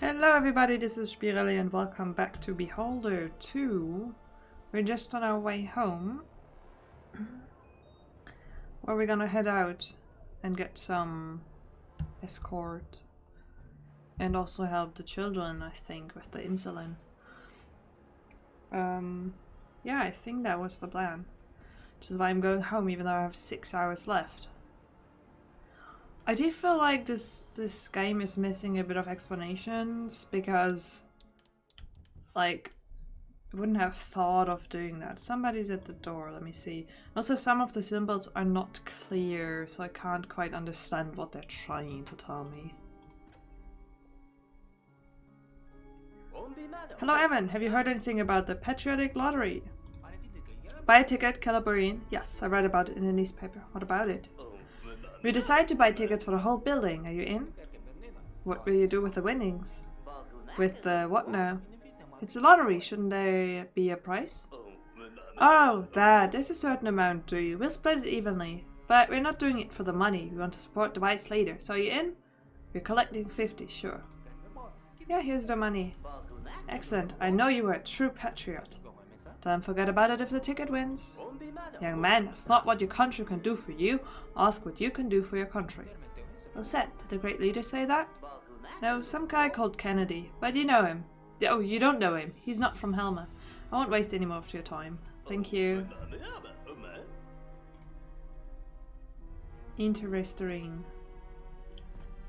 Hello everybody, this is Spirelli and welcome back to Beholder2. We're just on our way home, where we're gonna head out and get some escort and also help the children, I think, with the insulin. Yeah, I think that was the plan. Which is why I'm going home even though I have 6 hours left. I do feel like this game is missing a bit of explanations because, like, I wouldn't have thought of doing that. Somebody's at the door, let me see. Also, some of the symbols are not clear, so I can't quite understand what they're trying to tell me. Hello Evan, have you heard anything about the patriotic lottery? Buy a ticket, Calabrine. Yes, I read about it in the newspaper. What about it? We decided to buy tickets for the whole building. Are you in? What will you do with the winnings? With the what now? It's a lottery. Shouldn't there be a prize? Oh, that. There's a certain amount due. We'll split it evenly. But we're not doing it for the money. We want to support the whites later. So are you in? We're collecting 50, sure. Yeah, here's the money. Excellent. I know you are a true patriot. Don't forget about it if the ticket wins. Young man, it's not what your country can do for you. Ask what you can do for your country. Well said. Did the great leader say that? No, some guy called Kennedy. But you know him. Oh, you don't know him. He's not from Helma. I won't waste any more of your time. Thank you. Interesting.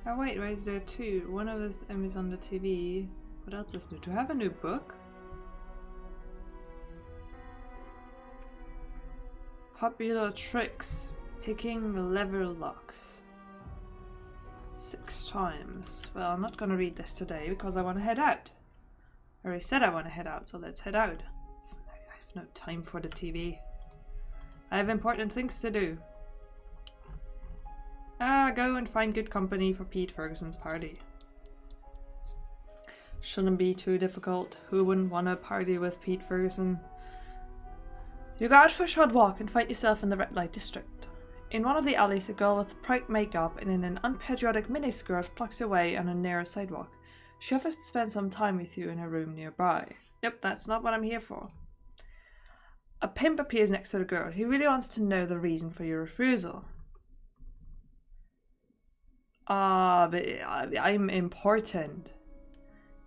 Oh wait, why is there two? One of them is on the TV. What else is new? Do I have a new book? Popular tricks. Picking lever locks. 6 times. Well, I'm not gonna read this today because I want to head out. I already said I want to head out, so let's head out. I have no time for the TV. I have important things to do. Go and find good company for Pete Ferguson's party. Shouldn't be too difficult. Who wouldn't want to party with Pete Ferguson? You go out for a short walk and find yourself in the red light district. In one of the alleys, a girl with bright makeup and in an unpatriotic miniskirt plucks away on a narrow sidewalk. She offers to spend some time with you in her room nearby. Nope, that's not what I'm here for. A pimp appears next to the girl. He really wants to know the reason for your refusal. But I'm important.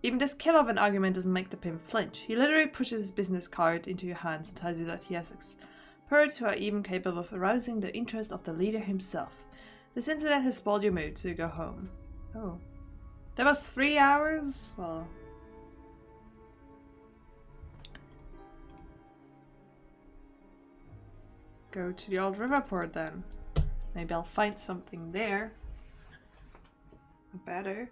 Even this killer of an argument doesn't make the pimp flinch. He literally pushes his business card into your hands and tells you that he has experts who are even capable of arousing the interest of the leader himself. This incident has spoiled your mood, so you go home. Oh. That was 3 hours? Well. Go to the old riverport then. Maybe I'll find something there. Better.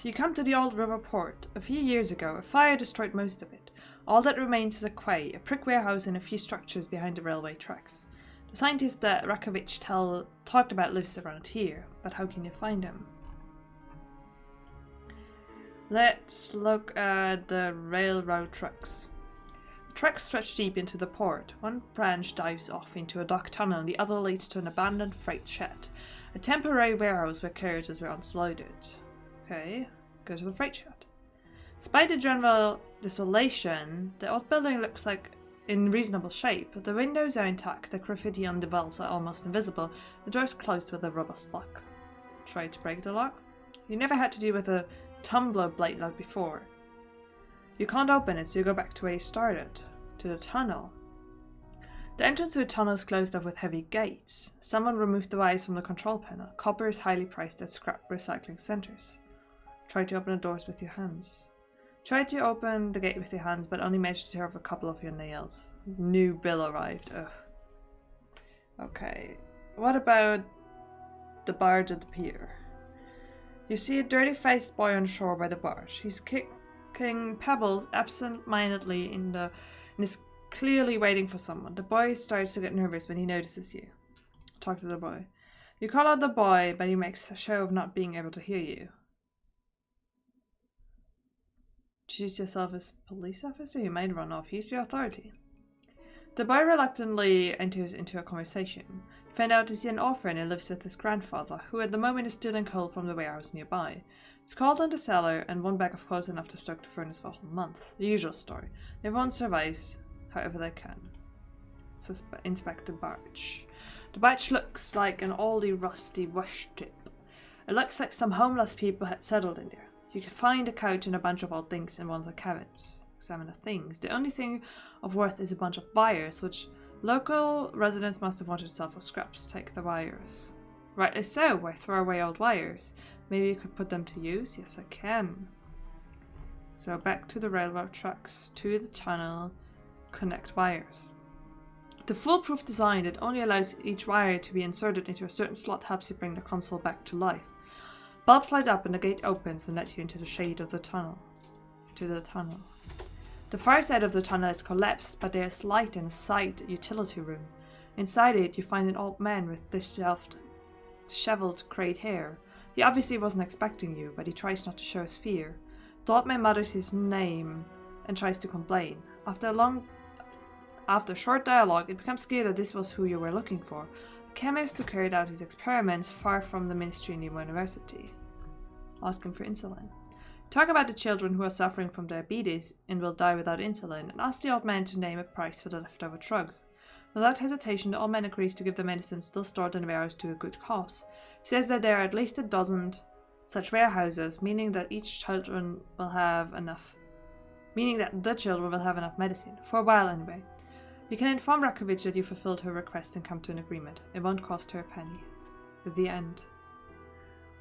You come to the old river port. A few years ago, a fire destroyed most of it. All that remains is a quay, a brick warehouse, and a few structures behind the railway tracks. The scientist that Rakovich talked about lives around here, but how can you find him? Let's look at the railroad tracks. The tracks stretch deep into the port. One branch dives off into a dock tunnel, and the other leads to an abandoned freight shed, a temporary warehouse where carriages were once loaded. Okay, go to the freight shed. Despite the general desolation, the old building looks like in reasonable shape. The windows are intact, the graffiti on the walls are almost invisible, the door's closed with a robust lock. Try to break the lock? You never had to deal with a tumbler blade lock before. You can't open it, so you go back to where you started, to the tunnel. The entrance to the tunnel is closed off with heavy gates. Someone removed the wires from the control panel. Copper is highly priced at scrap recycling centers. Try to open the doors with your hands. Try to open the gate with your hands, but only managed to tear off a couple of your nails. New bill arrived. Ugh. Okay. What about the barge at the pier? You see a dirty-faced boy on shore by the barge. He's kicking pebbles absent-mindedly and is clearly waiting for someone. The boy starts to get nervous when he notices you. Talk to the boy. You call out the boy, but he makes a show of not being able to hear you. Choose yourself as police officer? You might run off. Use your authority. The boy reluctantly enters into a conversation. Find out he's an orphan and lives with his grandfather, who at the moment is stealing coal from the warehouse nearby. It's cold in the cellar and one bag of coal enough to stoke the furnace for a whole month. The usual story. Everyone survives however they can. Inspect the barge. The barge looks like an oldie rusty wash strip. It looks like some homeless people had settled in there. You can find a couch and a bunch of old things in one of the cabins. Examine the things. The only thing of worth is a bunch of wires, which local residents must have wanted to sell for scraps. Take the wires. Rightly so. Why throw away old wires? Maybe you could put them to use? Yes, I can. So back to the railroad tracks, to the tunnel, connect wires. The foolproof design that only allows each wire to be inserted into a certain slot helps you bring the console back to life. Bulbs light up and the gate opens and lets you into the shade of the tunnel. The far side of the tunnel is collapsed, but there is light in a side utility room. Inside it, you find an old man with disheveled grayed hair. He obviously wasn't expecting you, but he tries not to show his fear. The old man mutters his name and tries to complain. After short dialogue, it becomes clear that this was who you were looking for. A chemist who carried out his experiments far from the ministry in the university. Ask him for insulin. Talk about the children who are suffering from diabetes and will die without insulin, and ask the old man to name a price for the leftover drugs. Without hesitation, the old man agrees to give the medicine still stored in the warehouse to a good cause. He says that there are at least a dozen such warehouses, meaning that the children will have enough medicine, for a while anyway. You can inform Rakovich that you fulfilled her request and come to an agreement. It won't cost her a penny. The end.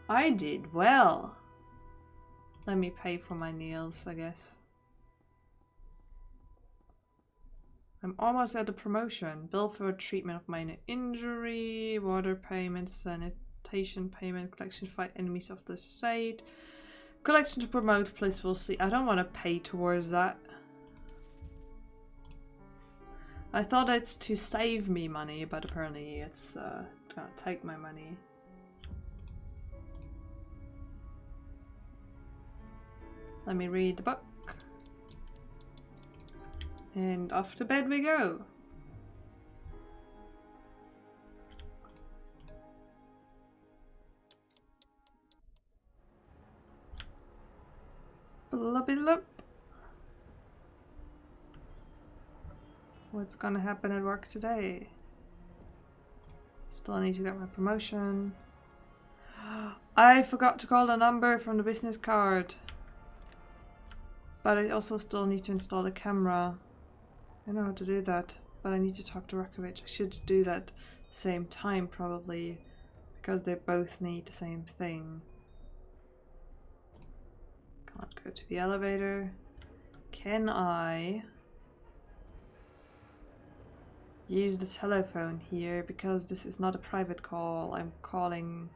I did well. Let me pay for my nails, I guess. I'm almost at the promotion. Bill for treatment of minor injury, water payment, sanitation payment, collection to fight enemies of the state. Collection to promote blissful sleep. I don't want to pay towards that. I thought it's to save me money, but apparently it's gonna take my money. Let me read the book. And off to bed we go. Blubby-lup. What's gonna happen at work today? Still need to get my promotion. I forgot to call the number from the business card. But I also still need to install the camera. I know how to do that, but I need to talk to Rakovich. I should do that at the same time probably, because they both need the same thing. Can't go to the elevator. Can I use the telephone here? Because this is not a private call. I'm calling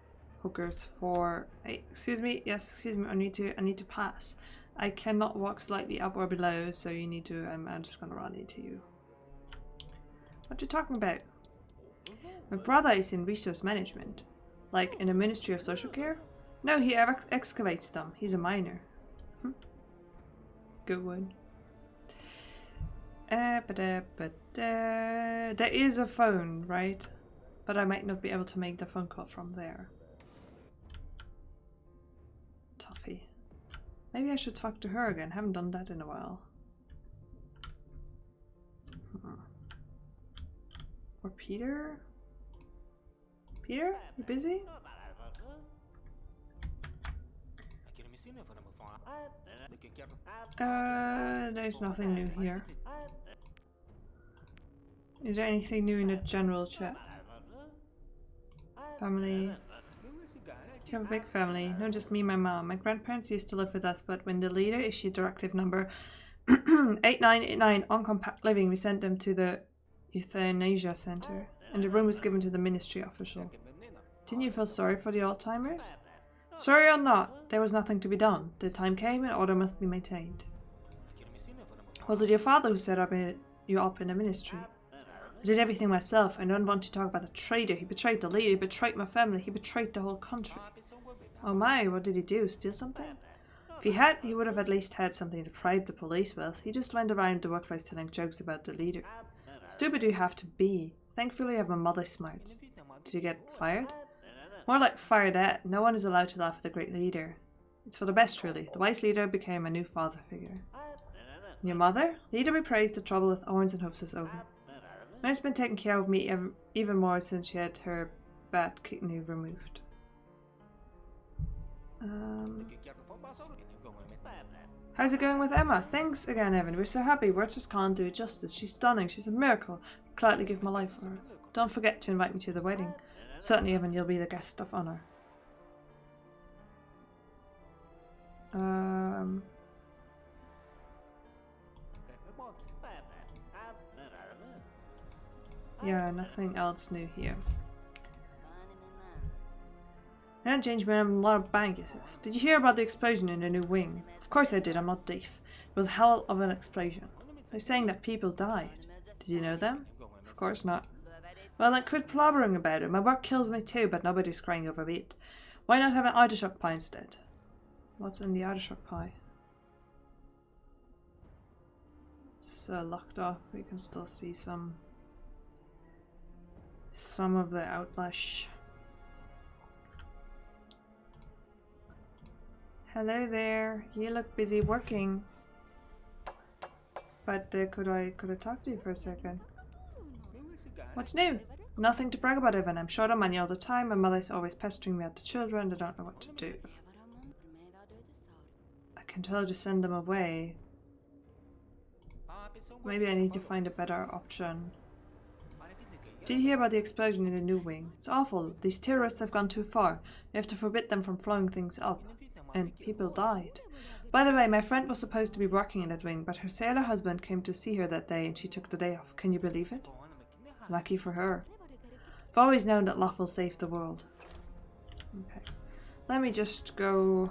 hookers for... Hey, excuse me. Yes, excuse me. I need to pass. I cannot walk slightly up or below, so you need to... I'm just gonna run into you. What you talking about? My brother is in resource management. Like in the Ministry of Social Care? No, he excavates them. He's a miner. Good one. There is a phone, right? But I might not be able to make the phone call from there. Toffee. Maybe I should talk to her again. Haven't done that in a while. Or Peter? Peter? You busy? There's nothing new here. Is there anything new in the general chat? Family. You have a big family. No, just me and my mom. My grandparents used to live with us, but when the leader issued directive number 8989 on compact living, we sent them to the euthanasia center, and the room was given to the ministry official. Didn't you feel sorry for the old-timers? Sorry or not, there was nothing to be done. The time came and order must be maintained. Was it your father who set you up in the ministry? I did everything myself. I don't want to talk about a traitor. He betrayed the leader, he betrayed my family, he betrayed the whole country. Oh my, what did he do? Steal something? If he had, he would have at least had something to bribe the police with. He just went around the workplace telling jokes about the leader. Stupid you have to be. Thankfully I have my mother's smarts. Did you get fired? More like fired at. No one is allowed to laugh at the great leader. It's for the best, really. The wise leader became a new father figure. And your mother? Leader be praised, the trouble with horns and hoofs is over. Mother's been taking care of me even more since she had her bad kidney removed. How's it going with Emma? Thanks again, Evan. We're so happy. Words just can't do it justice. She's stunning. She's a miracle. I'd gladly give my life for her. Don't forget to invite me to the wedding. Certainly, Evan, you'll be the guest of honor. Yeah, nothing else new here. I don't change my name, a lot of bank, he says. Did you hear about the explosion in the new wing? Of course I did, I'm not deaf. It was a hell of an explosion. They're saying that people died. Did you know them? Of course not. Well, then quit blabbering about it. My work kills me too, but nobody's crying over it. Why not have an artichoke pie instead? What's in the artichoke pie? It's locked off. We can still see some of the outlash. Hello there. You look busy working. But could I talk to you for a second? What's new? Nothing to brag about, Evan. I'm short on money all the time. My mother's always pestering me at the children. I don't know what to do. I can tell her to send them away. Maybe I need to find a better option. Did you hear about the explosion in the new wing? It's awful. These terrorists have gone too far. We have to forbid them from blowing things up. And people died. By the way, my friend was supposed to be working in that wing, but her sailor husband came to see her that day and she took the day off. Can you believe it? Lucky for her. I've always known that love will save the world. Okay. Let me just go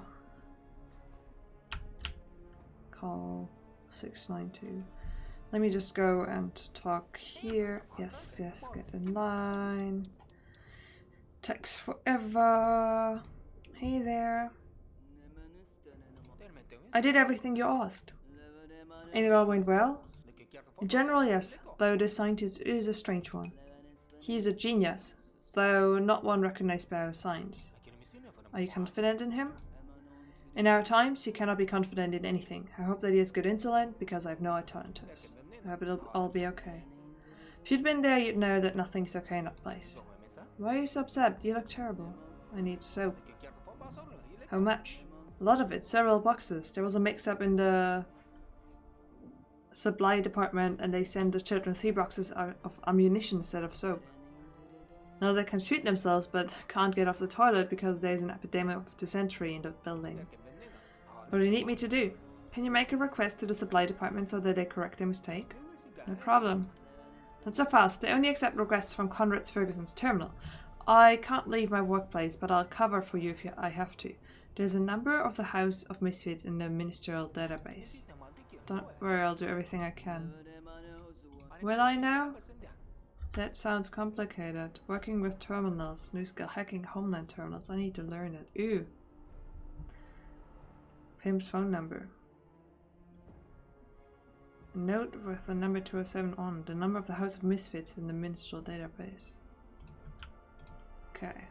call 692. Let me just go and talk here. Yes, yes, get in line. Text forever. Hey there. I did everything you asked. And it all went well? In general, yes, though this scientist is a strange one. He is a genius, though not one recognized by our science. Are you confident in him? In our times, you cannot be confident in anything. I hope that he has good insulin, because I have no alternatives. I hope it'll all be okay. If you'd been there, you'd know that nothing's okay in that place. Why are you so upset? You look terrible. I need soap. How much? A lot of it, several boxes. There was a mix-up in the supply department and they sent the children 3 boxes of ammunition instead of soap. Now they can shoot themselves but can't get off the toilet because there's an epidemic of dysentery in the building. What do you need me to do? Can you make a request to the supply department so that they correct their mistake? No problem. Not so fast. They only accept requests from Conrad Ferguson's terminal. I can't leave my workplace, but I'll cover for you if I have to. There's a number of the House of Misfits in the ministerial database. Don't worry, I'll do everything I can. Will I now? That sounds complicated. Working with terminals, new skill, hacking homeland terminals. I need to learn it. Ew. Pimp's phone number. A note with the number 207 on. The number of the House of Misfits in the ministerial database. Okay.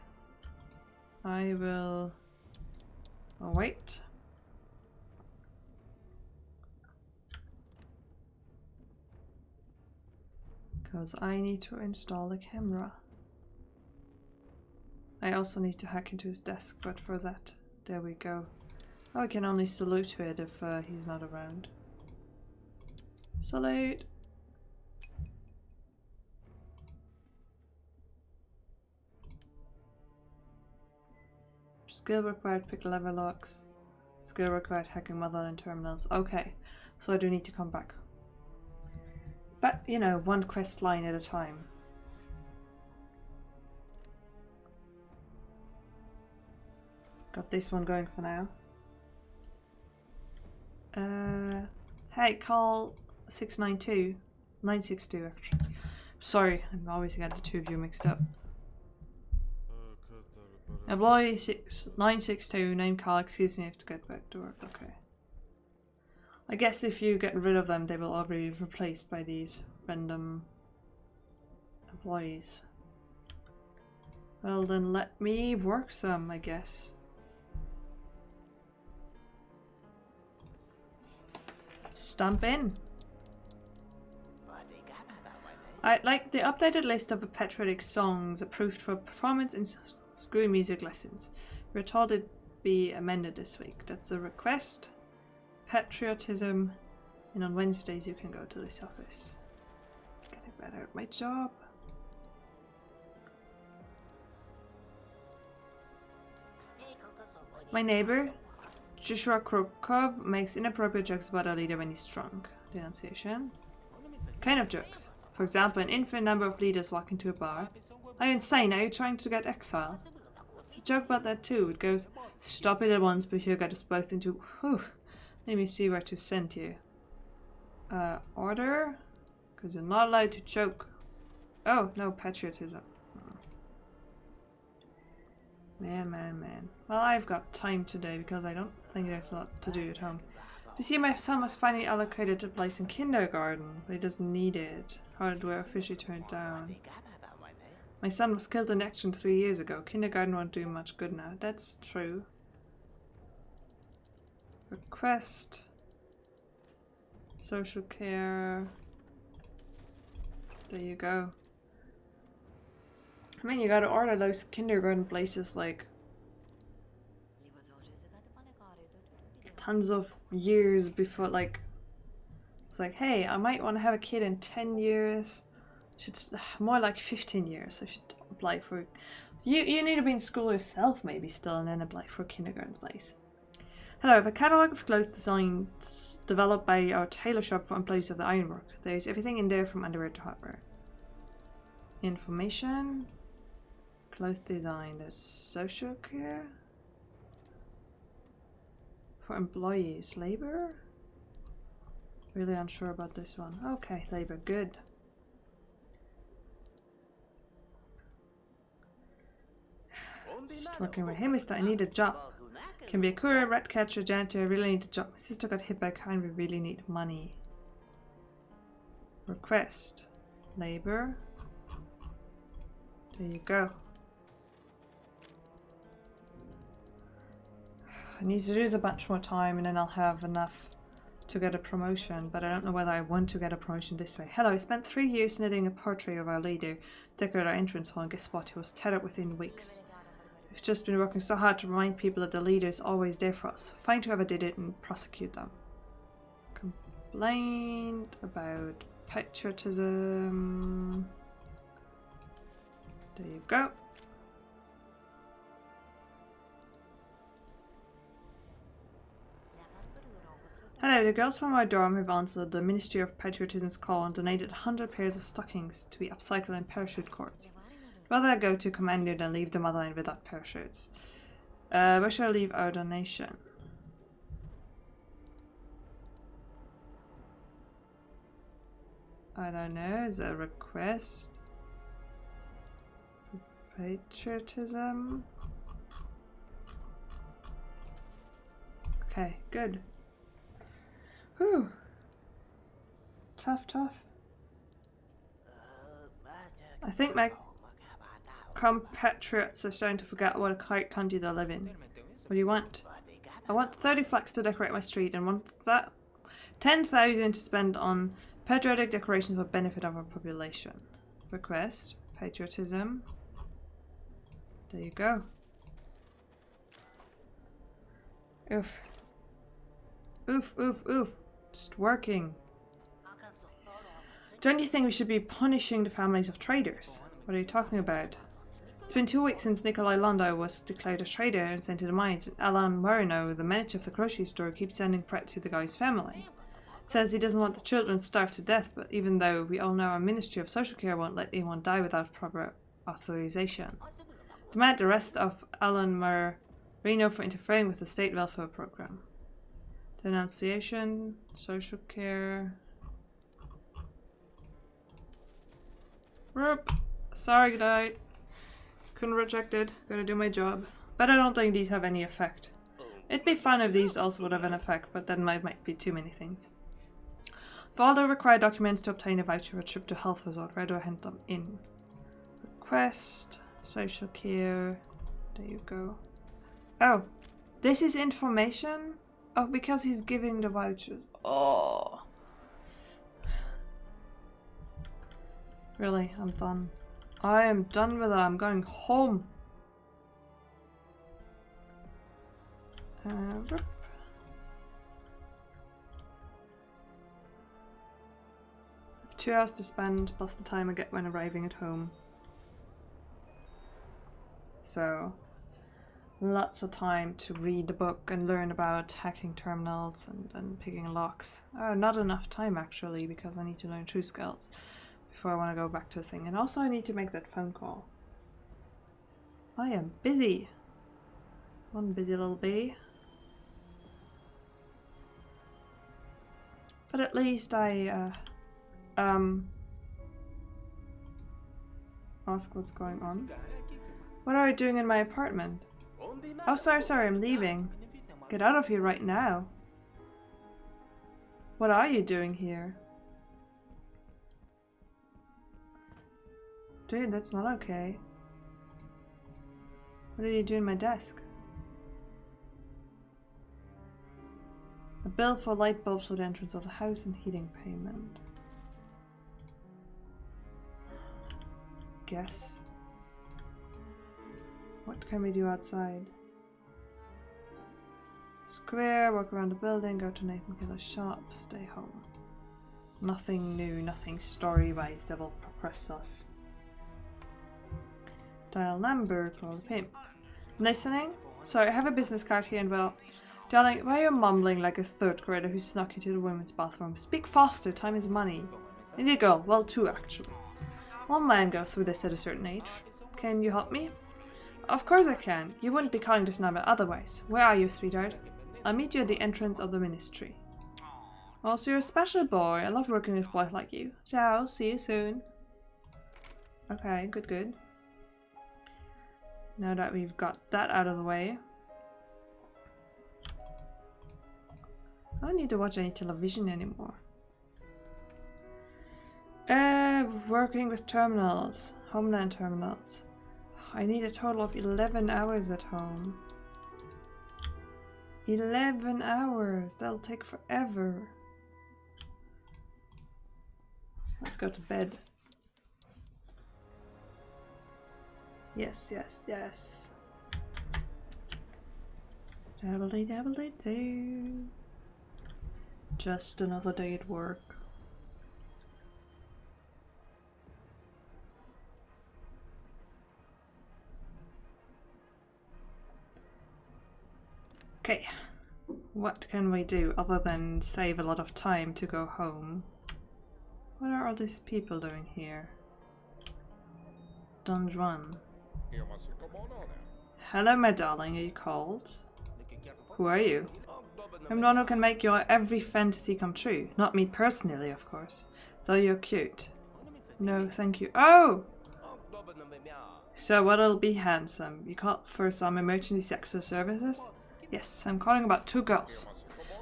I will... Oh, wait. Because I need to install a camera. I also need to hack into his desk, but for that, there we go. Oh, I can only salute to it if he's not around. Salute! Skill required pick lever locks. Skill required hacking motherland terminals. Okay, so I do need to come back. But, you know, one quest line at a time. Got this one going for now. Hey, call 692. 962 actually. Sorry, I'm always getting the two of you mixed up. Employee 962, name call, excuse me, I have to get back to work. Okay. I guess if you get rid of them, they will all be replaced by these random employees. Well then let me work some, I guess. Stamp in. I like the updated list of patriotic songs approved for performance in school music lessons. We're told it'd be amended this week. That's a request. Patriotism. And on Wednesdays you can go to this office. Getting better at my job. My neighbor, Joshua Krokov, makes inappropriate jokes about our leader when he's drunk. Denunciation. Kind of jokes. For example, an infinite number of leaders walk into a bar. Are you insane? Are you trying to get exiled? There's a joke about that too. It goes, stop it at once before you get us both into... Whew. Let me see where to send you. Order? Because you're not allowed to joke. Oh, no, patriotism. Man. Well, I've got time today because I don't think there's a lot to do at home. You see, my son was finally allocated a place in kindergarten, but he doesn't need it. How do I officially turn it down? My son was killed in action 3 years ago. Kindergarten won't do much good now. That's true. Request. Social care. There you go. I mean, you gotta order those kindergarten places like tons of years before, like, it's like, hey, I might want to have a kid in 10 years. Should more like 15 years. I should apply for. You need to be in school yourself, maybe still, and then apply for a kindergarten place. Hello, I have a catalogue of clothes designs developed by our tailor shop for employees of the ironwork. There's everything in there from underwear to hardware. Information. Clothes design. There's social care. For employees. Labor? Really unsure about this one. Okay, labor. Good. Just working with him, mister. I need a job. Can be a courier, rat catcher, janitor. I really need a job. My sister got hit by a car and we really need money. Request. Labor. There you go. I need to lose a bunch more time and then I'll have enough to get a promotion, but I don't know whether I want to get a promotion this way. Hello, I spent 3 years knitting a portrait of our leader, decorate our entrance hall, and guess what? He was tethered within weeks. We've just been working so hard to remind people that the leader is always there for us. Find whoever did it and prosecute them. Complaint about patriotism. There you go. Hello, the girls from our dorm have answered the Ministry of Patriotism's call and donated 100 pairs of stockings to be upcycled in parachute cords. Rather I go to commando than leave the motherland without parachutes. Where shall I leave our donation? I don't know, is there a request? Patriotism? Okay, good. Whew. Tough. I think my compatriots are starting to forget what a great country they live in. What do you want? I want 30 flags to decorate my street and want that 10,000 to spend on patriotic decorations for benefit of our population. Request. Patriotism. There you go. Oof. Oof. Just working. Don't you think we should be punishing the families of traitors? What are you talking about? It's been 2 weeks since Nikolai Landau was declared a traitor and sent to the mines, and Alan Moreno, the manager of the grocery store, keeps sending threats to the guy's family. Says he doesn't want the children starved to death, but even though we all know our Ministry of Social Care won't let anyone die without proper authorization. Demand the arrest of Alan Moreno for interfering with the state welfare program. Denunciation, social care. Roop. Sorry, guy. Couldn't reject it. Gotta do my job. But I don't think these have any effect. It'd be fun if these also would have an effect, but then might be too many things. For all the required documents to obtain a voucher for a trip to health resort, where do I hand them in? Request. Social care. There you go. Oh, this is information? Oh, because he's giving the vouchers. Oh. Really, I'm done. I am done with that. I'm going home. Whoop. 2 hours to spend plus the time I get when arriving at home. So, lots of time to read the book and learn about hacking terminals and picking locks. Oh, not enough time actually, because I need to learn true skills before I want to go back to the thing. And also I need to make that phone call. I am busy. One busy little bee. But at least I ask what's going on. What are you doing in my apartment? Oh, sorry, I'm leaving. Get out of here right now. What are you doing here? Dude, that's not okay. What did you do in my desk? A bill for light bulbs for the entrance of the house and heating payment. Guess. What can we do outside? Square, walk around the building, go to Nathan Killer's shop, stay home. Nothing new, nothing story-wise that will progress us. Dial number, call the pimp. Listening? Sorry, I have a business card here and well... Darling, why are you mumbling like a third grader who snuck into the women's bathroom? Speak faster, time is money. I need a girl, well 2 actually. One man go through this at a certain age. Can you help me? Of course I can. You wouldn't be calling this number otherwise. Where are you, sweetheart? I'll meet you at the entrance of the ministry. Also, you're a special boy. I love working with boys like you. Ciao, see you soon. Okay, good. Now that we've got that out of the way. I don't need to watch any television anymore. Working with terminals. Homeland terminals. I need a total of 11 hours at home. 11 hours! That'll take forever. Let's go to bed. Yes. Dabble-dee-dabble-dee-doo. Just another day at work. Okay, what can we do other than save a lot of time to go home? What are all these people doing here? Don Juan. Hello, my darling, are you called? Who are you? I'm the one who can make your every fantasy come true. Not me personally, of course. Though you're cute. No, thank you. Oh! So what'll be handsome? You called for some emergency sexual services? Yes, I'm calling about 2 girls.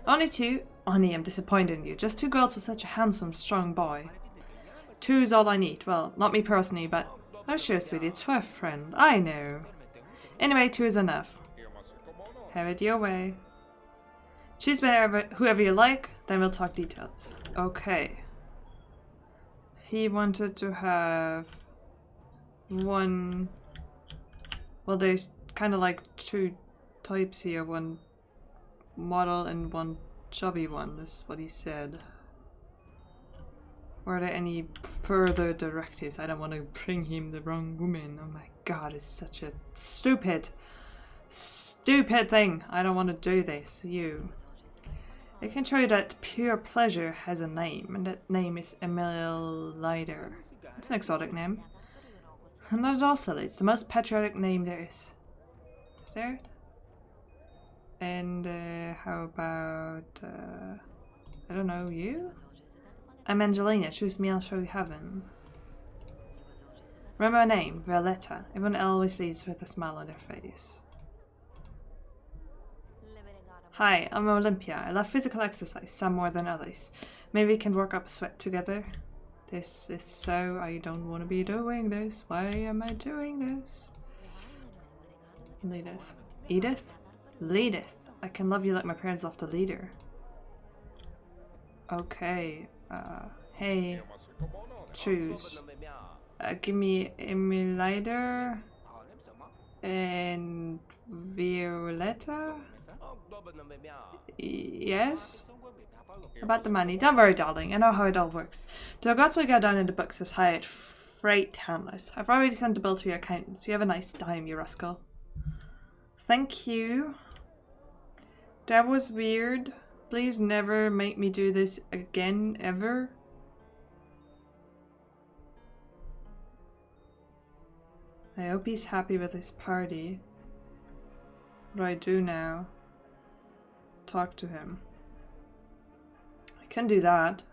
Only 2? Honey, I'm disappointed in you. Just 2 girls with such a handsome, strong boy. 2 is all I need. Well, not me personally, but... Oh sure, sweetie, it's for a friend. I know. Anyway, 2 is enough. Have it your way. Choose whoever you like, then we'll talk details. Okay. He wanted to have... 1... Well, there's kind of like 2 types here. 1 model and 1 chubby one, is what he said. Were there any further directives? I don't want to bring him the wrong woman. Oh my god, it's such a stupid thing. I don't want to do this. You. I can show you that pure pleasure has a name, and that name is Emil Leider. It's an exotic name. Not at all silly. It's the most patriotic name there is. Is there? And how about I don't know, you? I'm Angelina. Choose me, I'll show you heaven. Remember my name, Violetta. Everyone always leaves with a smile on their face. Hi, I'm Olympia. I love physical exercise, some more than others. Maybe we can work up a sweat together. This is so... I don't want to be doing this. Why am I doing this? Edith. Edith? Leadith. I can love you like my parents loved the leader. Okay. Hey. Choose. Give me Emilider and Violetta? Yes? About the money. Don't worry, darling. I know how it all works. The gods will go down in the books as hired freight handlers. I've already sent the bill to your accountants. You have a nice time, you rascal. Thank you. That was weird. Please never make me do this again, ever. I hope he's happy with his party. What do I do now? Talk to him. I can do that.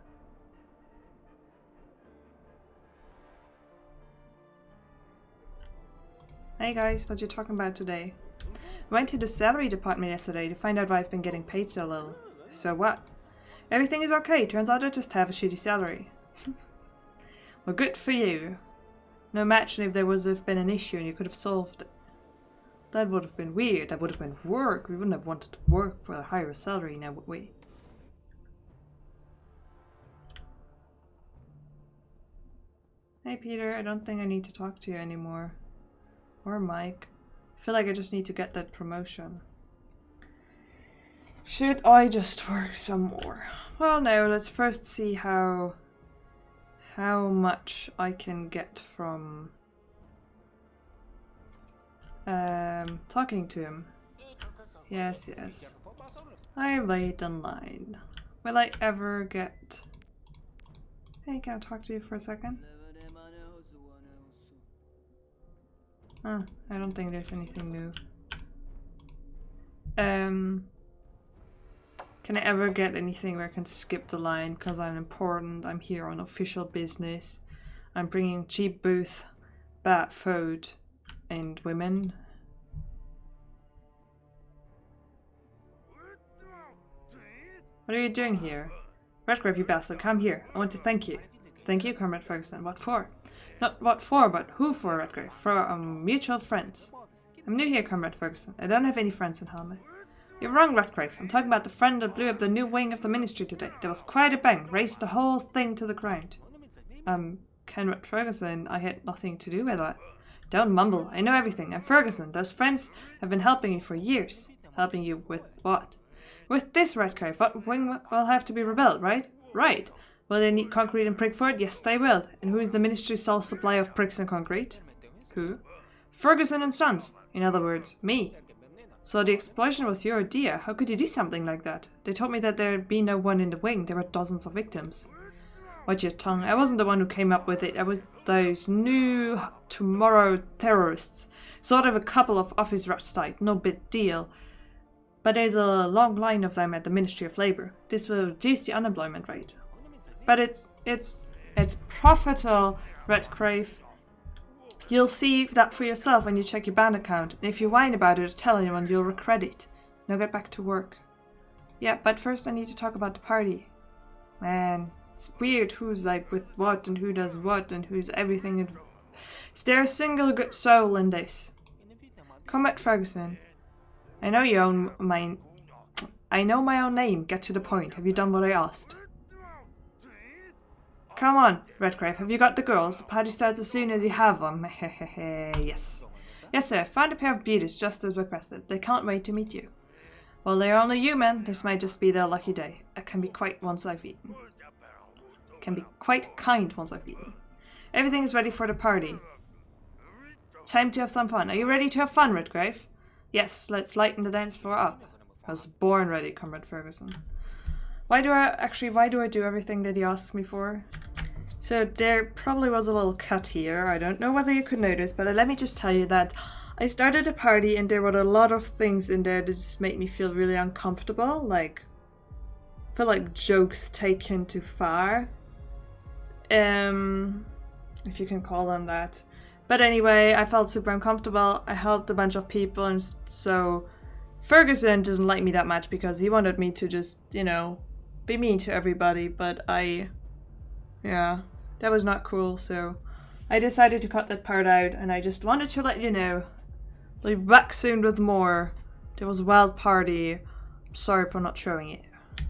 Hey guys, what you talking about today? I went to the salary department yesterday to find out why I've been getting paid so little. So what? Everything is okay. Turns out I just have a shitty salary. Well, good for you. Now imagine if there was have been an issue and you could have solved it. That would have been weird. That would have been work. We wouldn't have wanted to work for a higher salary now, would we? Hey Peter, I don't think I need to talk to you anymore. Or Mike. I feel like I just need to get that promotion. Should I just work some more? Well, no, let's first see how much I can get from talking to him. Yes, yes. I wait in line. Will I ever get... Hey, can I talk to you for a second? I don't think there's anything new. Can I ever get anything where I can skip the line because I'm important? I'm here on official business. I'm bringing cheap booth, bad food, and women. What are you doing here? Redgrave, you bastard, come here. I want to thank you. Thank you, Comrade Ferguson. What for? Not what for, but who for, Redgrave? For mutual friends. I'm new here, Comrade Ferguson. I don't have any friends in Helmet. You're wrong, Redgrave. I'm talking about the friend that blew up the new wing of the ministry today. There was quite a bang. Raised the whole thing to the ground. Comrade Ferguson, I had nothing to do with that. Don't mumble. I know everything. I'm Ferguson. Those friends have been helping me for years. Helping you with what? With this, Redgrave. What wing will have to be rebuilt, right? Right. Will they need concrete and brick for it? Yes, they will. And who is the ministry's sole supply of bricks and concrete? Who? Ferguson and Sons. In other words, me. So the explosion was your idea. How could you do something like that? They told me that there'd be no one in the wing. There were dozens of victims. Watch your tongue. I wasn't the one who came up with it. I was those new tomorrow terrorists. Sort of a couple of office rats type. No big deal. But there's a long line of them at the Ministry of Labor. This will reduce the unemployment rate. But it's profitable, Redgrave. You'll see that for yourself when you check your bank account. And if you whine about it or tell anyone, you'll regret it. Now get back to work. Yeah, but first I need to talk about the party. Man, it's weird who's like with what and who does what and who's everything. Is there a single good soul in this? Comrade Ferguson. I know my own name. Get to the point. Have you done what I asked? Come on, Redgrave. Have you got the girls? The party starts as soon as you have them. Yes. Yes, sir. Found a pair of beauties just as requested. They can't wait to meet you. Well, they're only human. This might just be their lucky day. I can be quite once I've eaten. Can be quite kind once I've eaten. Everything is ready for the party. Time to have some fun. Are you ready to have fun, Redgrave? Yes, let's lighten the dance floor up. I was born ready, Comrade Ferguson. Why do I do everything that he asks me for? So there probably was a little cut here. I don't know whether you could notice, but let me just tell you that I started a party and there were a lot of things in there that just made me feel really uncomfortable. Like, I feel like jokes taken too far. If you can call them that. But anyway, I felt super uncomfortable. I helped a bunch of people, and so Ferguson doesn't like me that much because he wanted me to just, you know, be mean to everybody. But yeah, That was not cool, so I decided to cut that part out, and I just wanted to let you know. I'll be back soon with more. There was a wild party. I'm sorry for not showing it.